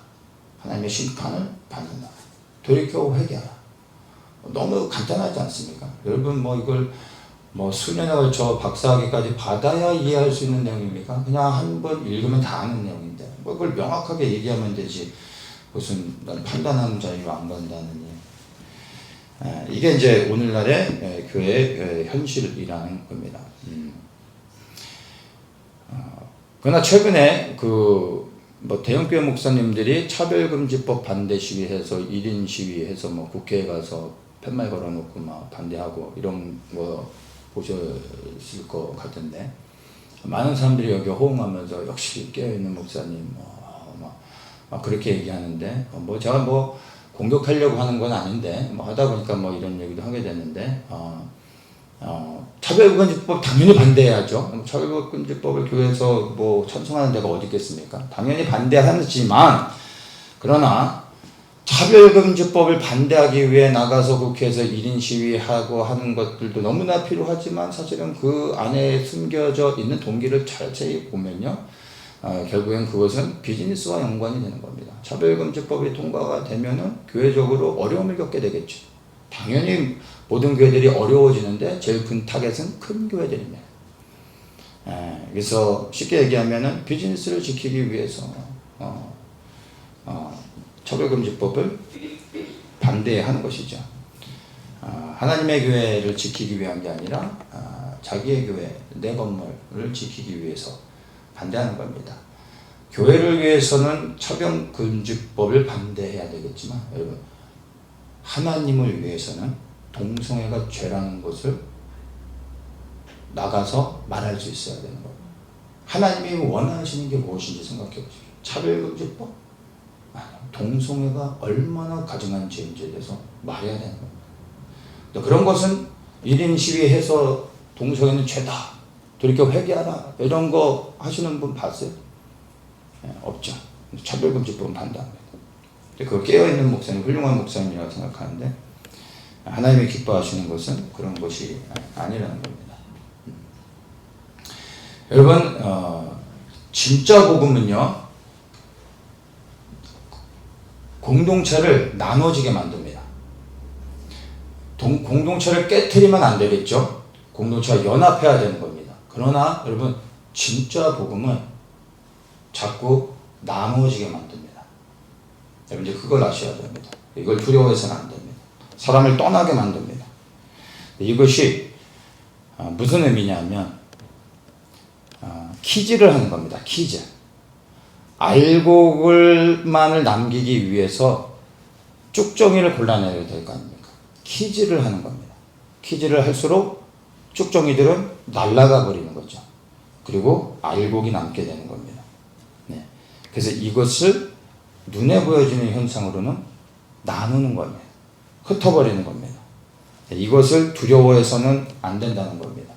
하나님의 심판을 받는다. 돌이켜 회개하라. 너무 간단하지 않습니까? 여러분 이걸 수년에 걸쳐 박사학위까지 받아야 이해할 수 있는 내용입니까? 그냥 한 번 읽으면 다 아는 내용인데 그걸 명확하게 얘기하면 되지 무슨 난 판단하는 자리로 안 간다느니 이게 이제 오늘날의 교회의 현실이라는 겁니다. 그러나 최근에 대형교회 목사님들이 차별금지법 반대 시위해서 1인 시위해서 국회에 가서 팻말 걸어놓고 반대하고 이런 거 보셨을 것 같은데 많은 사람들이 여기 호응하면서 역시 깨어있는 목사님 그렇게 얘기하는데 제가 공격하려고 하는 건 아닌데 하다 보니까 이런 얘기도 하게 되는데 차별금지법 당연히 반대해야죠. 차별금지법을 교회에서 찬성하는 데가 어디 있겠습니까? 당연히 반대하지만 그러나 차별금지법을 반대하기 위해 나가서 국회에서 1인 시위하고 하는 것들도 너무나 필요하지만 사실은 그 안에 숨겨져 있는 동기를 자세히 보면요. 결국엔 그것은 비즈니스와 연관이 되는 겁니다. 차별금지법이 통과가 되면은 교회적으로 어려움을 겪게 되겠죠. 당연히 모든 교회들이 어려워지는데 제일 큰 타겟은 큰 교회들입니다. 그래서 쉽게 얘기하면은 비즈니스를 지키기 위해서 차별금지법을 반대하는 것이죠. 하나님의 교회를 지키기 위한 게 아니라 자기의 교회, 내 건물을 지키기 위해서 반대하는 겁니다. 교회를 위해서는 차별금지법을 반대해야 되겠지만 여러분 하나님을 위해서는 동성애가 죄라는 것을 나가서 말할 수 있어야 되는 거예요. 하나님이 원하시는 게 무엇인지 생각해 보십시오. 차별금지법? 아니요. 동성애가 얼마나 가증한 죄인지에 대해서 말해야 되는 겁니다. 그런 것은 1인 시위해서 동성애는 죄다, 돌이켜 회개하라, 이런 거 하시는 분 봤어요? 없죠. 차별금지법은 반대합니다. 그 깨어있는 목사님, 훌륭한 목사님이라고 생각하는데 하나님이 기뻐하시는 것은 그런 것이 아니라는 겁니다. 여러분, 진짜 복음은요, 공동체를 나눠지게 만듭니다. 공동체를 깨트리면 안 되겠죠. 공동체가 연합해야 되는 겁니다. 그러나 여러분, 진짜 복음은 자꾸 나눠지게 만듭니다. 여러분 이제 그걸 아셔야 됩니다. 이걸 두려워해서는 안 됩니다. 사람을 떠나게 만듭니다. 이것이 무슨 의미냐면 키즈를 하는 겁니다. 키즈. 알곡을만을 남기기 위해서 쭉정이를 골라내야 될 거 아닙니까? 키즈를 하는 겁니다. 키즈를 할수록 쭉정이들은 날아가 버리는 거죠. 그리고 알곡이 남게 되는 겁니다. 네. 그래서 이것을 눈에 보여지는 현상으로는 나누는 겁니다. 흩어버리는 겁니다. 이것을 두려워해서는 안 된다는 겁니다.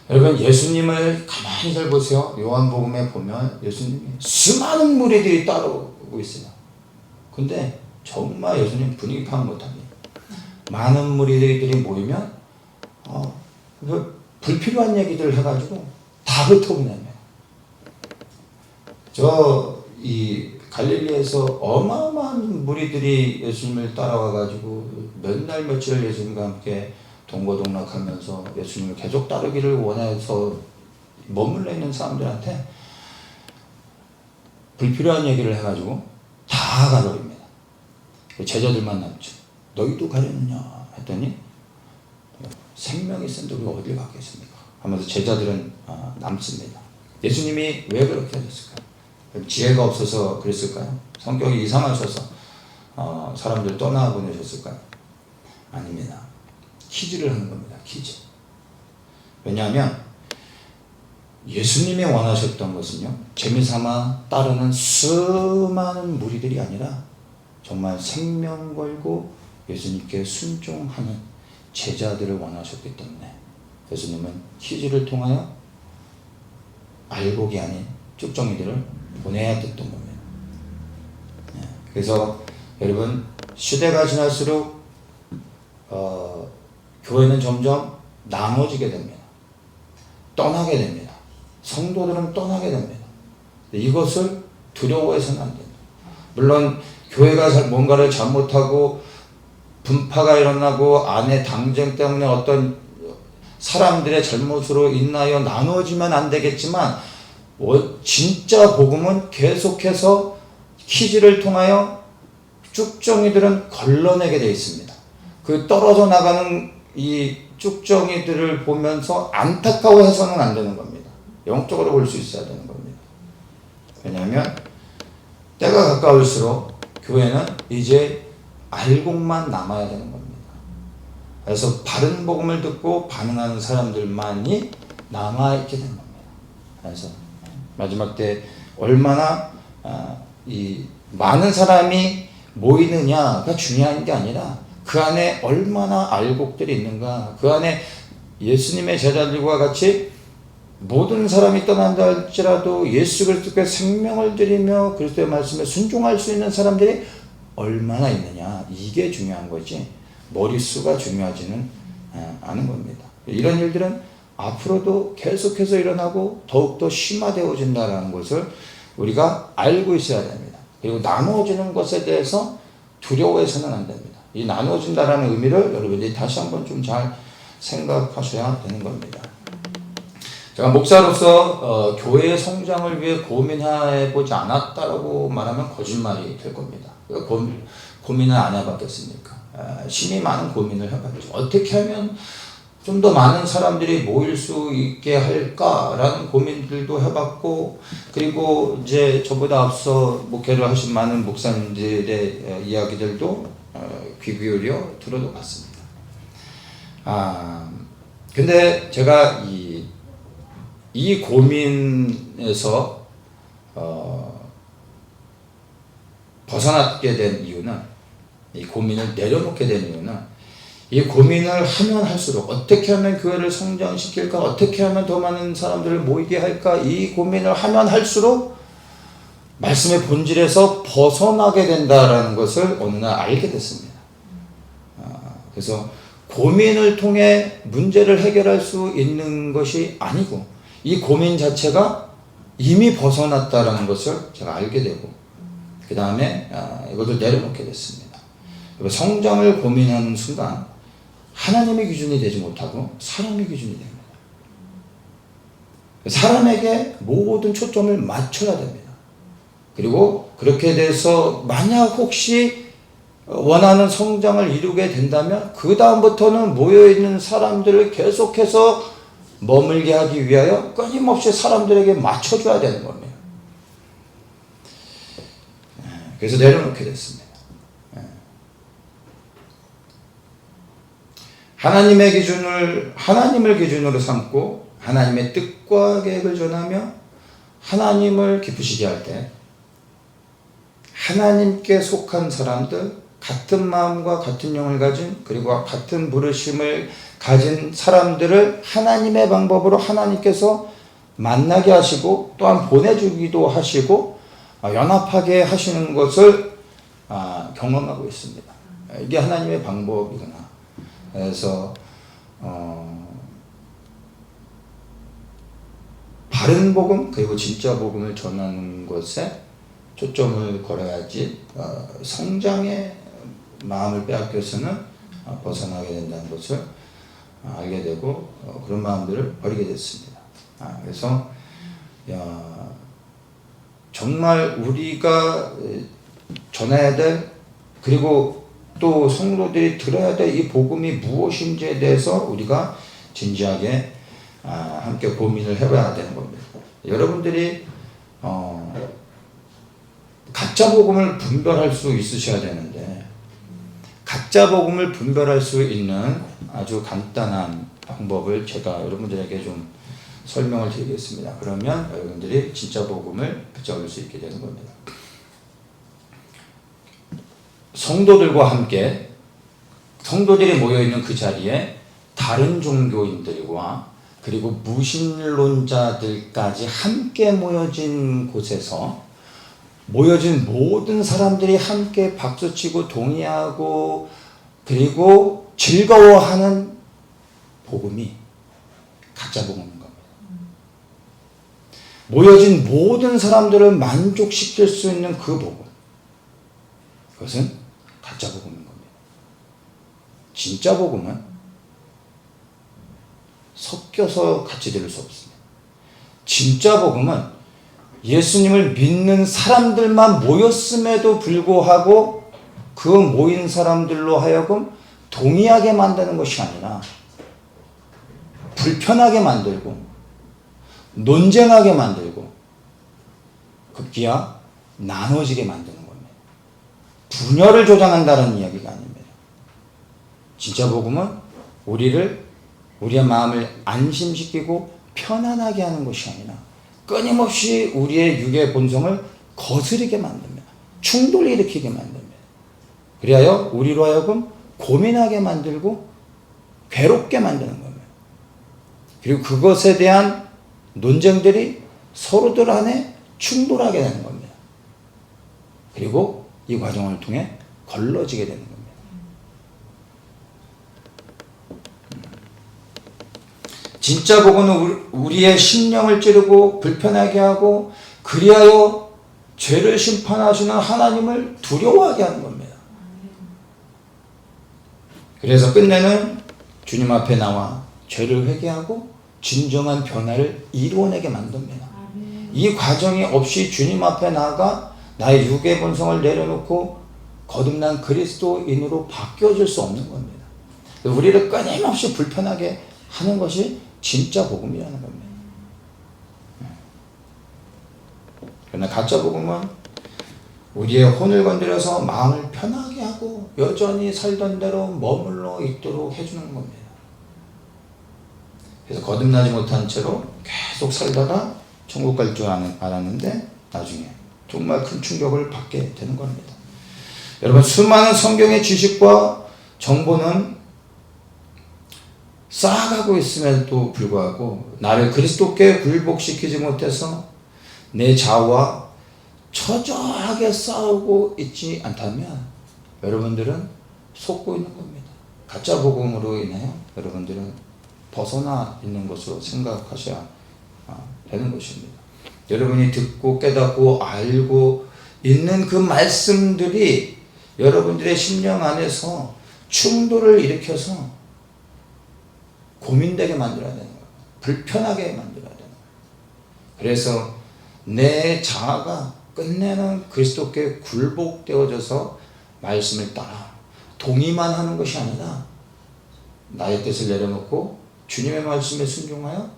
여러분 예수님을 가만히 잘 보세요. 요한복음에 보면 예수님이 수많은 무리들이 따라오고 있어요. 근데 정말 예수님 분위기 파악 못합니다. 많은 무리들이 모이면 불필요한 얘기들을 해가지고 다 흩어보내요. 이 갈릴리에서 어마어마한 무리들이 예수님을 따라와가지고 몇 날 며칠을 예수님과 함께 동고동락하면서 예수님을 계속 따르기를 원해서 머물러 있는 사람들한테 불필요한 얘기를 해가지고 다 가버립니다. 제자들만 남죠. 너희도 가려느냐 했더니 생명이 있었는데 우리가 어딜 가겠습니까? 하면서 제자들은 남습니다. 예수님이 왜 그렇게 하셨을까요? 지혜가 없어서 그랬을까요? 성격이 이상하셔서 사람들 떠나보내셨을까요? 아닙니다. 키즈를 하는 겁니다. 키즈. 왜냐하면 예수님이 원하셨던 것은요, 재미삼아 따르는 수많은 무리들이 아니라 정말 생명 걸고 예수님께 순종하는 제자들을 원하셨기 때문에 예수님은 키즈를 통하여 알곡이 아닌 쭉정이들을 보내야 됐던 겁니다. 그래서 여러분 시대가 지날수록 교회는 점점 나눠지게 됩니다. 떠나게 됩니다. 성도들은 떠나게 됩니다. 이것을 두려워해서는 안 됩니다. 물론 교회가 뭔가를 잘못하고 분파가 일어나고 안에 당쟁 때문에 어떤 사람들의 잘못으로 인하여 나눠지면 안 되겠지만 진짜 복음은 계속해서 키즈를 통하여 쭉정이들은 걸러내게 되어 있습니다. 그 떨어져 나가는 이 쭉정이들을 보면서 안타까워해서는 안 되는 겁니다. 영적으로 볼 수 있어야 되는 겁니다. 왜냐하면 때가 가까울수록 교회는 이제 알곡만 남아야 되는 겁니다. 그래서 바른 복음을 듣고 반응하는 사람들만이 남아있게 되는 겁니다. 그래서 마지막 때 얼마나 이 많은 사람이 모이느냐가 중요한 게 아니라 그 안에 얼마나 알곡들이 있는가, 그 안에 예수님의 제자들과 같이 모든 사람이 떠난다 할지라도 예수 그리스도께 생명을 드리며 그리스도의 말씀에 순종할 수 있는 사람들이 얼마나 있느냐, 이게 중요한 거지 머릿수가 중요하지는 않은 겁니다. 이런 일들은 앞으로도 계속해서 일어나고 더욱더 심화되어진다는 것을 우리가 알고 있어야 됩니다. 그리고 나누어지는 것에 대해서 두려워해서는 안 됩니다. 이 나누어진다라는 의미를 여러분들이 다시 한번 좀 잘 생각하셔야 되는 겁니다. 제가 목사로서 교회의 성장을 위해 고민해보지 않았다라고 말하면 거짓말이 될 겁니다. 고민을 안 해봤겠습니까? 심히 많은 고민을 해봤죠. 어떻게 하면 좀 더 많은 사람들이 모일 수 있게 할까라는 고민들도 해봤고, 그리고 이제 저보다 앞서 목회를 하신 많은 목사님들의 이야기들도 귀 기울여 들어도 봤습니다. 근데 제가 이 고민에서 벗어나게 된 이유는, 이 고민을 내려놓게 된 이유는, 이 고민을 하면 할수록 어떻게 하면 교회를 성장시킬까, 어떻게 하면 더 많은 사람들을 모이게 할까, 이 고민을 하면 할수록 말씀의 본질에서 벗어나게 된다라는 것을 어느 날 알게 됐습니다. 그래서 고민을 통해 문제를 해결할 수 있는 것이 아니고, 이 고민 자체가 이미 벗어났다라는 것을 제가 알게 되고, 그 다음에 이것을 내려놓게 됐습니다. 성장을 고민하는 순간 하나님의 기준이 되지 못하고 사람의 기준이 됩니다. 사람에게 모든 초점을 맞춰야 됩니다. 그리고 그렇게 돼서 만약 혹시 원하는 성장을 이루게 된다면 그 다음부터는 모여있는 사람들을 계속해서 머물게 하기 위하여 끊임없이 사람들에게 맞춰줘야 되는 겁니다. 그래서 내려놓게 됐습니다. 하나님을 기준으로 삼고 하나님의 뜻과 계획을 전하며 하나님을 기쁘시게 할 때 하나님께 속한 사람들, 같은 마음과 같은 영을 가진, 그리고 같은 부르심을 가진 사람들을 하나님의 방법으로 하나님께서 만나게 하시고 또한 보내주기도 하시고 연합하게 하시는 것을 경험하고 있습니다. 이게 하나님의 방법이구나. 그래서 바른 복음 그리고 진짜 복음을 전하는 것에 초점을 걸어야지 성장의 마음을 빼앗겨서는 벗어나게 된다는 것을 알게 되고 그런 마음들을 버리게 됐습니다. 그래서 정말 우리가 전해야 될, 그리고 또 성도들이 들어야 될 이 복음이 무엇인지에 대해서 우리가 진지하게 함께 고민을 해봐야 되는 겁니다. 여러분들이 가짜 복음을 분별할 수 있으셔야 되는데, 가짜 복음을 분별할 수 있는 아주 간단한 방법을 제가 여러분들에게 좀 설명을 드리겠습니다. 그러면 여러분들이 진짜 복음을 붙잡을 수 있게 되는 겁니다. 성도들과 함께, 성도들이 모여있는 그 자리에 다른 종교인들과 그리고 무신론자들까지 함께 모여진 곳에서 모여진 모든 사람들이 함께 박수치고 동의하고 그리고 즐거워하는 복음이 가짜 복음인 겁니다. 모여진 모든 사람들을 만족시킬 수 있는 그 복음, 그것은 가짜 복음인 겁니다. 진짜 복음은 섞여서 같이 들을 수 없습니다. 진짜 복음은 예수님을 믿는 사람들만 모였음에도 불구하고 그 모인 사람들로 하여금 동의하게 만드는 것이 아니라 불편하게 만들고 논쟁하게 만들고 급기야 나눠지게 만드는 겁니다. 분열을 조장한다는 이야기가 아닙니다. 진짜 복음은 우리의 마음을 안심시키고 편안하게 하는 것이 아니라 끊임없이 우리의 육의 본성을 거스르게 만듭니다. 충돌을 일으키게 만듭니다. 그리하여 우리로 하여금 고민하게 만들고 괴롭게 만드는 겁니다. 그리고 그것에 대한 논쟁들이 서로들 안에 충돌하게 되는 겁니다. 그리고 이 과정을 통해 걸러지게 되는 겁니다. 진짜 복음은 우리의 심령을 찌르고 불편하게 하고 그리하여 죄를 심판하시는 하나님을 두려워하게 하는 겁니다. 그래서 끝내는 주님 앞에 나와 죄를 회개하고 진정한 변화를 이루어내게 만듭니다. 이 과정이 없이 주님 앞에 나아가 나의 육의 본성을 내려놓고 거듭난 그리스도인으로 바뀌어질 수 없는 겁니다. 우리를 끊임없이 불편하게 하는 것이 진짜 복음이라는 겁니다. 그러나 가짜 복음은 우리의 혼을 건드려서 마음을 편하게 하고 여전히 살던 대로 머물러 있도록 해주는 겁니다. 그래서 거듭나지 못한 채로 계속 살다가 천국 갈 줄 알았는데 나중에 정말 큰 충격을 받게 되는 겁니다. 여러분, 수많은 성경의 지식과 정보는 쌓아가고 있음에도 불구하고 나를 그리스도께 굴복시키지 못해서 내 자아와 처절하게 싸우고 있지 않다면 여러분들은 속고 있는 겁니다. 가짜 복음으로 인하여 여러분들은 벗어나 있는 것으로 생각하셔야 되는 것입니다. 여러분이 듣고 깨닫고 알고 있는 그 말씀들이 여러분들의 심령 안에서 충돌을 일으켜서 고민되게 만들어야 되는 거예요. 불편하게 만들어야 되는 거예요. 그래서 내 자아가 끝내는 그리스도께 굴복되어져서 말씀을 따라 동의만 하는 것이 아니라 나의 뜻을 내려놓고 주님의 말씀에 순종하여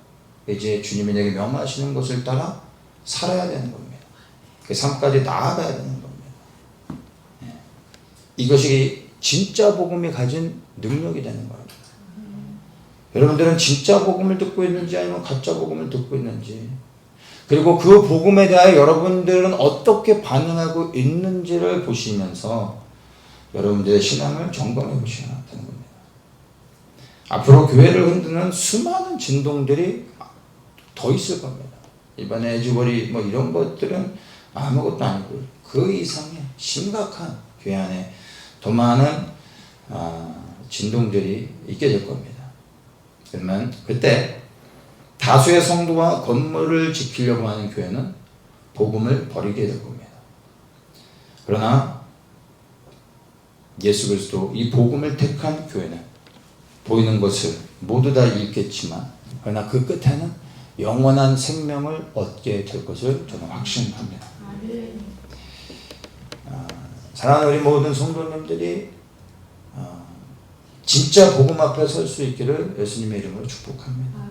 이제 주님이 내게 명하시는 것을 따라 살아야 되는 겁니다. 그 삶까지 나아가야 되는 겁니다. 이것이 진짜 복음이 가진 능력이 되는 거예요. 여러분들은 진짜 복음을 듣고 있는지 아니면 가짜 복음을 듣고 있는지, 그리고 그 복음에 대하여 여러분들은 어떻게 반응하고 있는지를 보시면서 여러분들의 신앙을 점검해 보셔야 되는 겁니다. 앞으로 교회를 흔드는 수많은 진동들이 더 있을 겁니다. 이번에 에즈버리 뭐 이런 것들은 아무것도 아니고 그 이상의 심각한 교회 안에 더 많은 진동들이 있게 될 겁니다. 그러면 그때 다수의 성도와 건물을 지키려고 하는 교회는 복음을 버리게 될 겁니다. 그러나 예수 그리스도 이 복음을 택한 교회는 보이는 것을 모두 다 잃겠지만 그러나 그 끝에는 영원한 생명을 얻게 될 것을 저는 확신합니다. 사랑하는 우리 모든 성도님들이 진짜 복음 앞에 설 수 있기를 예수님의 이름으로 축복합니다.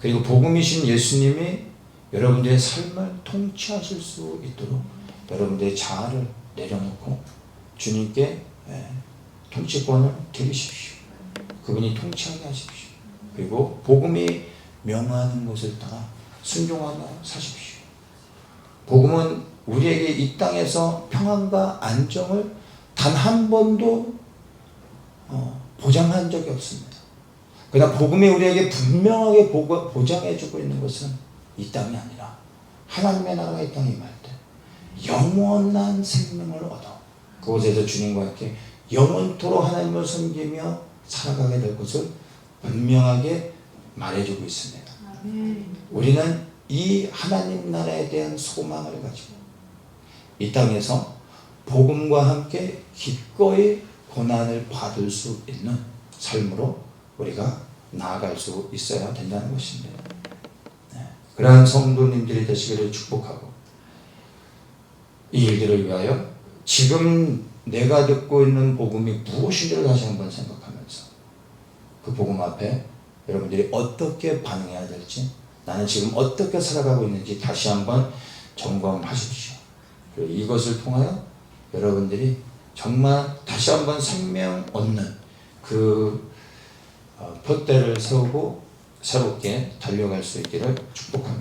그리고 복음이신 예수님이 여러분들의 삶을 통치하실 수 있도록 여러분들의 자아를 내려놓고 주님께 통치권을 드리십시오. 그분이 통치하게 하십시오. 그리고 복음이 명하는 것을 따라 순종하며 사십시오. 복음은 우리에게 이 땅에서 평안과 안정을 단 한 번도 보장한 적이 없습니다. 그러나 복음이 우리에게 분명하게 보장해주고 있는 것은 이 땅이 아니라 하나님의 나라가 이 땅에 임할 때 영원한 생명을 얻어 그곳에서 주님과 함께 영원토록 하나님을 섬기며 살아가게 될 것을 분명하게 말해주고 있습니다. 우리는 이 하나님 나라에 대한 소망을 가지고 이 땅에서 복음과 함께 기꺼이 고난을 받을 수 있는 삶으로 우리가 나아갈 수 있어야 된다는 것입니다. 그러한 성도님들이 되시기를 축복하고 이 일들을 위하여 지금 내가 듣고 있는 복음이 무엇인지를 다시 한번 생각하면서 그 복음 앞에 여러분들이 어떻게 반응해야 될지, 나는 지금 어떻게 살아가고 있는지 다시 한번 점검하십시오. 그리고 이것을 통하여 여러분들이 정말 다시 한번 생명 얻는 그 표대를 세우고 새롭게 달려갈 수 있기를 축복합니다.